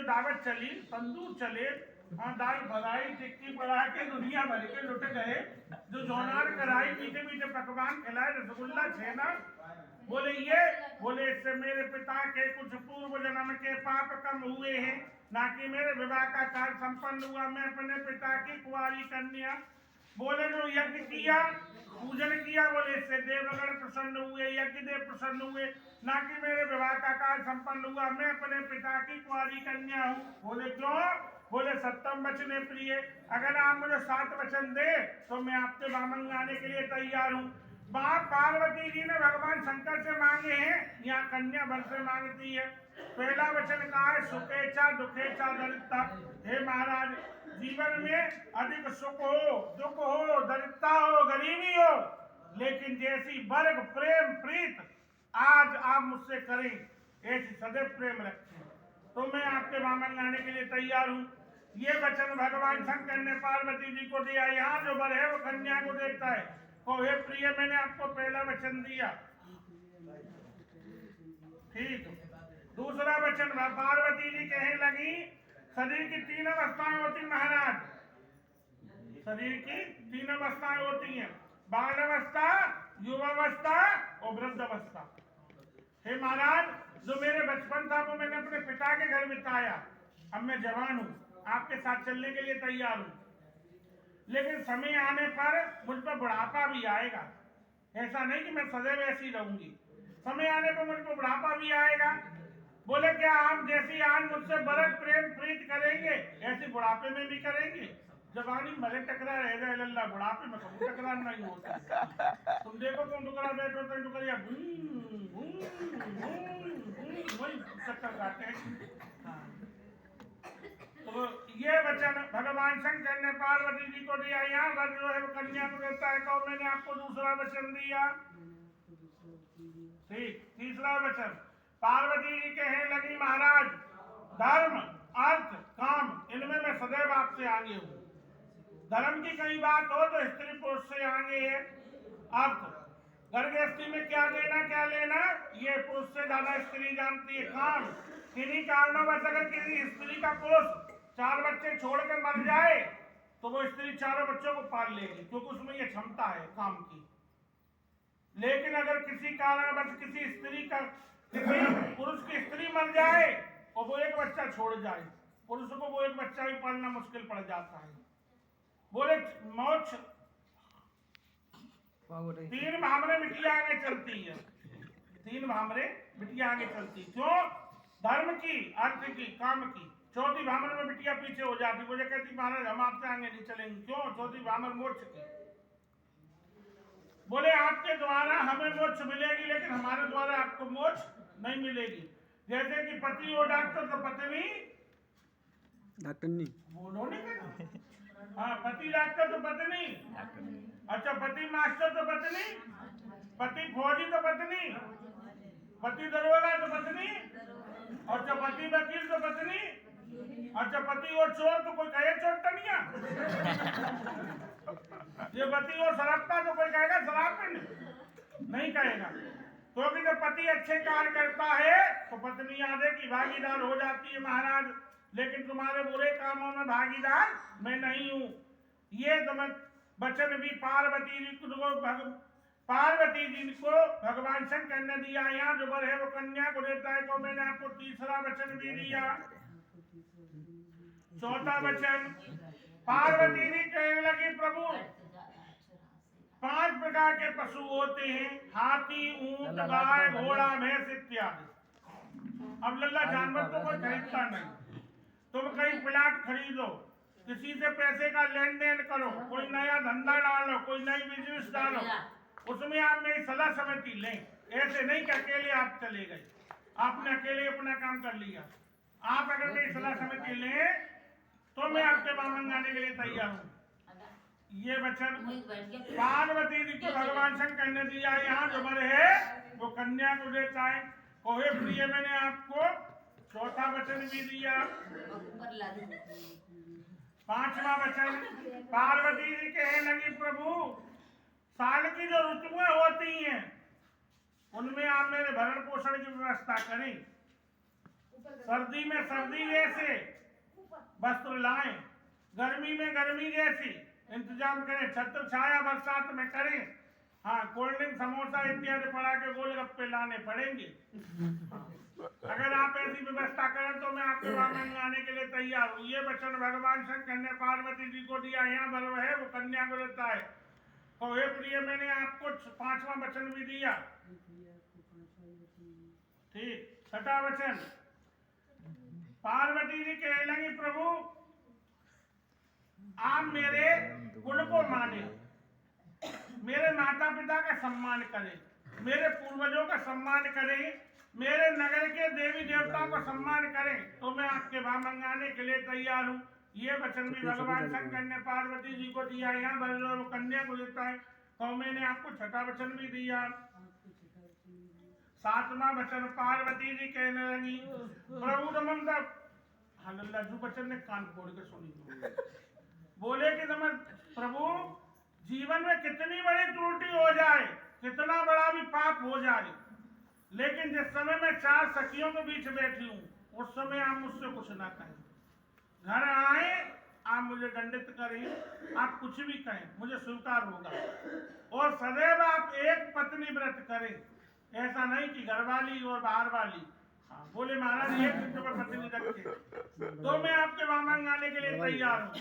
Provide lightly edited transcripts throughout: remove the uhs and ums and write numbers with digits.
दावत चली, तंदूर चले, हाँ दाल भराई टिक्की बढ़ा के दुनिया भर के लुट गए, जो जौनार कराई मीठे मीठे पकवान खिलाए, रसगुल्ला छेना, बोले इससे मेरे पिता के कुछ पूर्व जन्म के पाप कम हुए हैं, ना कि मेरे विवाह का कार्य संपन्न हुआ। मैं अपने पिता की कुंवारी कन्या, बोले जो यज्ञ किया पूजन किया, बोले इससे देवगण प्रसन्न हुए, यज्ञ देव प्रसन्न हुए, ना कि मेरे विवाह का कार्य संपन्न हुआ। मैं अपने पिता की कुंवारी कन्या हूँ। बोले क्यों? बोले सत्यम वचने प्रिय, अगर आप मुझे 7 वचन दे तो मैं आपके वामन गाने के लिए तैयार हूँ। माँ पार्वती जी ने भगवान शंकर से मांगे हैं, यहाँ कन्या वर से मांगती है। पहला वचन कहा है सुखेचा दुखेचा दरिद्रता। हे महाराज, जीवन में अधिक सुख हो, दुख हो, दरिद्रता हो, गरीबी हो, लेकिन जैसी वर्ग प्रेम प्रीत आज आप मुझसे करें, ऐसी सदैव प्रेम रखें, तो मैं आपके वामन गाने के लिए तैयार हूँ। ये वचन भगवान शंकर ने पार्वती जी को दिया। यहाँ जो वर है वो कन्या को देता है, तो हे प्रिय मैंने आपको पहला वचन दिया, ठीक। दूसरा वचन पार्वती जी कहने लगी, शरीर की 3 अवस्थाएं होती महाराज, शरीर की 3 अवस्थाएं होती हैं, बाल अवस्था, युवावस्था और वृद्ध अवस्था। हे महाराज, जो मेरे बचपन था वो मैंने अपने पिता के घर बिताया, अब मैं जवान हूँ, आपके साथ चलने के लिए तैयार हूँ, लेकिन समय आने पर मुझ पर बुढ़ापा भी आएगा। ऐसा नहीं कि मैं सदैव ऐसी रहूंगी, समय आने पर मुझ पर बुढ़ापा भी आएगा। बोले क्या आप जैसी आज मुझसे बरक प्रेम प्रीत करेंगे, ऐसी बुढ़ापे में भी करेंगे? जवानी भले टकरा रह जाए लल्ला, बुढ़ापे में कभी टकरार नहीं होता। तुम देखो तुम टुकड़ा बैठो तो टुकड़िया वही चक्कर काटे हैं। तो ये वचन भगवान शंकर ने पार्वती जी को दिया। यहाँ वर जो है वो कन्या को देता है, तो मैंने आपको दूसरा वचन दिया, ठीक। तीसरा वचन पार्वती जी कहने लगी, महाराज धर्म अर्थ काम इनमें मैं सदैव आपसे आगे हूँ। धर्म की कई बात हो तो स्त्री पुरुष से आगे है, अर्थ घर गृहस्थी में क्या देना क्या लेना ये पुरुष से ज्यादा स्त्री जानती है। काम किन्हीं कारणवश अगर किसी स्त्री का पुरुष 4 बच्चे छोड़ के मर जाए तो वो स्त्री 4 बच्चों को पाल लेगी, क्योंकि उसमें ये क्षमता है काम की। लेकिन अगर किसी कारणवश किसी स्त्री का किसी पुरुष की स्त्री मर जाए और वो एक बच्चा छोड़ जाए, पुरुष को वो एक बच्चा भी पालना मुश्किल पड़ जाता है। बोले मोक्ष 3 भामरे बिटिया आगे चलती है, 3 भामरे बिटिया आगे चलती, क्यों? धर्म की, अर्थ की, काम की। 4थी भामर में बिटिया पीछे हो जाती, मुझे कहती महाराज हम आपसे आगे नहीं चलेंगे, क्यों? 4थी भामर मोक्ष की। बोले आपके द्वारा हमें मोक्ष मिलेगी, लेकिन हमारे द्वारा आपको मोक्ष नहीं मिलेगी। जैसे कि पति हो डॉक्टर तो पत्नी डॉक्टर नहीं, बोलो नहीं, हाँ पति डॉक्टर तो पत्नी, अच्छा पति मास्टर तो पत्नी, पति फौजी तो पत्नी, पति दरोगा तो पत्नी, अच्छा पति वकील तो पत्नी, अच्छा पति और चोर तो कोई कहे चोरटनिया, ये पति और शराबता तो कोई कहेगा शराबन, नहीं कहेगा। क्योंकि जब पति अच्छे कार्य करता है तो पत्नी आधे की भागीदार हो जाती है महाराज, लेकिन तुम्हारे बुरे कामों में भागीदार मैं नहीं हूँ। ये वचन भी पार्वती जी को भगवान शंकर ने दिया। यहाँ जो वर है वो कन्या को देता है, तो मैंने आपको तीसरा वचन भी दिया। चौथा वचन पार्वती जी कहने लगी, प्रभु 5 प्रकार के पशु होते हैं, हाथी ऊंट गाय घोड़ा भैंस इत्यादि। अब लल्ला जानवर तो कोई खरीदता नहीं, तुम कहीं प्लाट खरीदो, किसी से पैसे का लेन देन करो, कोई नया धंधा डालो, कोई नई बिजनेस डालो, उसमें आप मेरी सलाह समिति लें। ऐसे नहीं कि अकेले आप चले गए, आपने अकेले अपना काम कर लिया। आप अगर मेरी सलाह समिति लें तो मैं आपके वामन गाने के लिए तैयार हूँ। ये वचन पार्वती जी को भगवान शंकर ने दिया। यहाँ जो वर है वो कन्या को देता है। कोहे प्रिय मैंने आपको चौथा वचन भी दिया। 5वां वचन पार्वती जी कहने लगी, प्रभु साल की जो ऋतुएं होती हैं उनमें आप मेरे भरण पोषण की व्यवस्था करें। सर्दी में सर्दी जैसे वस्त्र लाएं, गर्मी में गर्मी जैसी इंतजाम करें, छत्र छाया बरसात में करें। हाँ, कोल्ड ड्रिंक समोसा इत्यादि पड़ा के गोलगप्पे लाने पड़ेंगे। अगर आप ऐसी व्यवस्था करें तो मैं आपके वहां मंगाने के लिए तैयार हूँ। ये वचन भगवान शंकर ने पार्वती जी को दिया, यहाँ बल है वो कन्या को देता है। तो हे प्रिय, मैंने आपको 5वां वचन भी दिया। ठीक, 6वां वचन, पार्वती जी कह लगी प्रभु आप मेरे कुल को माने, मेरे माता पिता का सम्मान करें, मेरे पूर्वजों का सम्मान करें, मेरे नगर के देवी देवताओं का सम्मान करें, तो मैं आपके वहां मंगाने के लिए तैयार हूँ। ये वचन भी भगवान शंकर ने पार्वती जी को दिया, यहाँ वो कन्या को देता है। तो मैंने आपको 6वां वचन भी दिया। 7वां वचन, पार्वती जी कहने लगी प्रभु नमन लज्जू बच्चन ने कान फोड़ के सुनी, बोले कि नमन प्रभु जीवन में कितनी बड़ी त्रुटि हो जाए, कितना बड़ा भी पाप हो जाए, लेकिन जिस समय मैं 4 सखियों के बीच बैठी हूँ उस समय आप मुझसे कुछ ना कहें। घर आए आप मुझे दंडित करें, आप कुछ भी कहें मुझे स्वीकार होगा। और सदैव आप एक पत्नी व्रत करें, ऐसा नहीं कि घरवाली और बाहर वाली। हाँ, बोले महाराज एक दिन पर पत्नी रखे तो मैं आपके वहां मंगाने के लिए तैयार हूँ।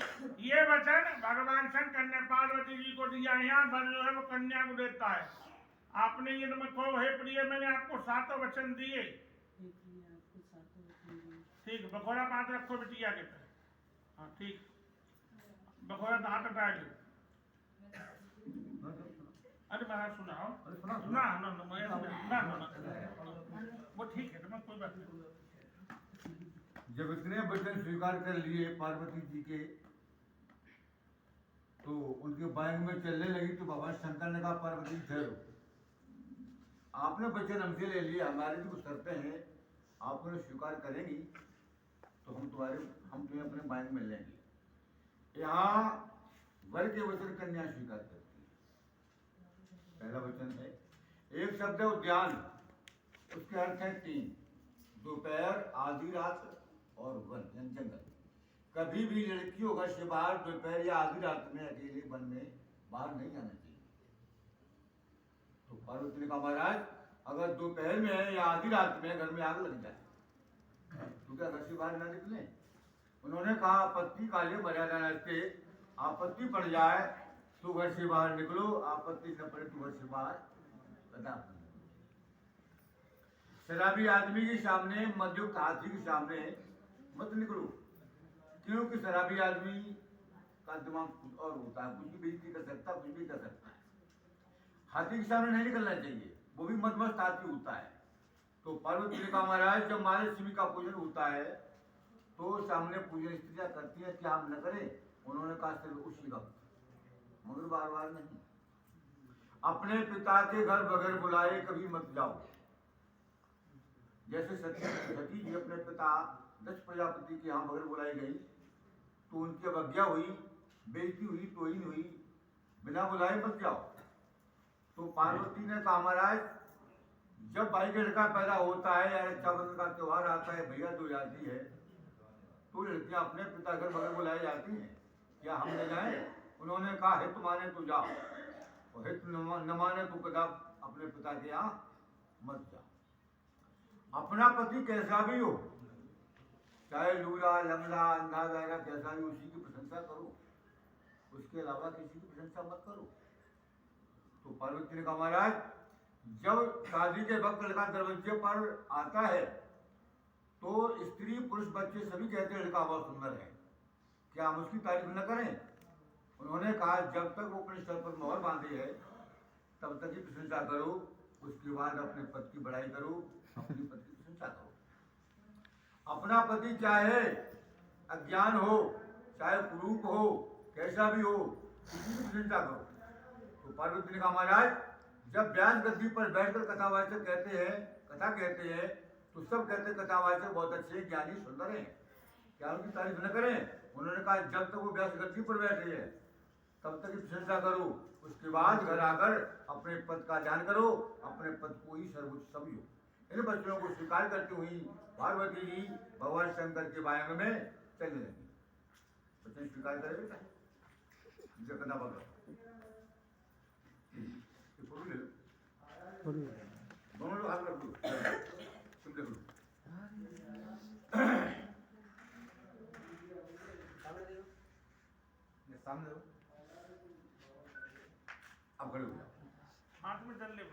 ये वचन भगवान शंकर ने पार्वती जी को दिया, यहाँ पर जो है वो कन्या को देता है। आपने ये कहो हे प्रिय, मैंने आपको 7 वचन दिए। ठीक, बखोरा पात रखो बिटिया के पे। हाँ ठीक, बखोरा दांत हटा लो। अरे महाराज सुनाओ ना ना ना मैं वो ठीक है, तो मैं कोई बात नहीं। जब इतने वचन स्वीकार कर लिए पार्वती जी के, तो उनके बैंक में चलने लगी तो भगवान शंकर ने कहा पार्वती ठहरो, आपने वचन हमसे ले लिया, हमारे जो शर्तें हैं आप उन्हें स्वीकार करेंगी तो हम तुम्हें अपने बैंक में लेंगे। यहाँ वर के वचन कन्या स्वीकार करती है। पहला वचन है, एक शब्द है उद्यान, उसके अर्थ है 3, दोपहर, आधी रात और वन यानी जंगल। कभी भी लड़कियों का से बाहर दोपहर या आधी रात में अकेले वन में बाहर नहीं आना चाहिए। तो पार्वती ने कहा महाराज अगर दोपहर में है या आधी रात में घर में आग लग जाए तो क्या घर से बाहर ना निकले? उन्होंने कहा आपत्ति काले मर्यादा नस्ते, आपत्ति पड़ जाए तो घर से बाहर निकलो, आपत्ति न पड़े तो घर से बाहर कदापि। शराबी आदमी के सामने, मद्युक्त हाथी के सामने मत निकलो, क्योंकि शराबी आदमी का दिमाग कुछ और होता है, कुछ भी बेइज्जती कर सकता है, कुछ भी कर सकता है। हाथी के सामने नहीं निकलना चाहिए, वो भी मदमस्त हाथी होता है। तो पार्वती ने कहा महाराज जब हमारे शिव का पूजन होता है तो सामने पूजन स्त्रियां करती है, क्या हम न करें? उन्होंने कहा सिर्फ उसी वक्त, मगर बार बार नहीं। अपने पिता के घर बगैर बुलाए कभी मत जाओ। जैसे सती जी अपने पिता दक्ष प्रजापति के यहाँ बगैर बुलाई गई तो उनकी अवज्ञा हुई, बेइज्जती हुई, तोहिन हुई, बिना बुलाए मत जाओ। तो पार्वती ने कहा महाराज जब भाई का लड़का पैदा होता है या रक्षाबंधन का त्योहार आता है, भैया दो जाती है, तो लड़कियां अपने पिता घर बगैर बुलाई जाती हैं, क्या हम ले जाएं? उन्होंने कहा हित माने तो जाओ और हित न माने तो कदा अपने पिता के यहाँ मत जाओ। अपना पति कैसा भी हो, चाहे लूला लंगड़ा अंधा बहरा कैसा भी, उसी की प्रशंसा करो, उसके अलावा किसी की प्रशंसा मत करो। तो पार्वती ने कहा महाराज जब शादी के वक्त लड़का दरवाजे पर आता है तो स्त्री पुरुष बच्चे सभी कहते हैं लड़का बहुत सुंदर है, क्या हम उसकी तारीफ न करें? उन्होंने कहा जब तक वो अपने सर पर मोहर बांधे है तब तक ही प्रशंसा करो, उसके बाद अपने पति की बड़ाई करो, अपनी पति की प्रशंसा करो। अपना पति चाहे अज्ञान हो चाहे कुरूप हो कैसा भी हो, किसी की प्रशंसा करो। तो पार्वती ने कहा महाराज जब व्यास गद्दी पर बैठकर कथावाचक कथा कहते हैं तो सब कहते हैं कथावाचक बहुत अच्छे ज्ञानी सुंदर हैं, क्या उनकी तारीफ न करें? उन्होंने कहा जब तक वो व्यास गद्दी पर बैठे हैं तब तक ही प्रशंसा करो, उसके बाद घर आकर अपने पद का ध्यान करो, अपने पद को ही सर्वोच्च समझो। इन बच्चों को स्वीकार करती हुई पार्वती जी भगवान शंकर के वायन में चलने लगी। बच्चे स्वीकार करे बेटा, इनसे करना पड़ता। ये फोटो ले लो, दोनों लोग हाथ रख लो, तुम देख लो। ये सामने दो, अब खड़े हो जाओ। हाथ में चल ले।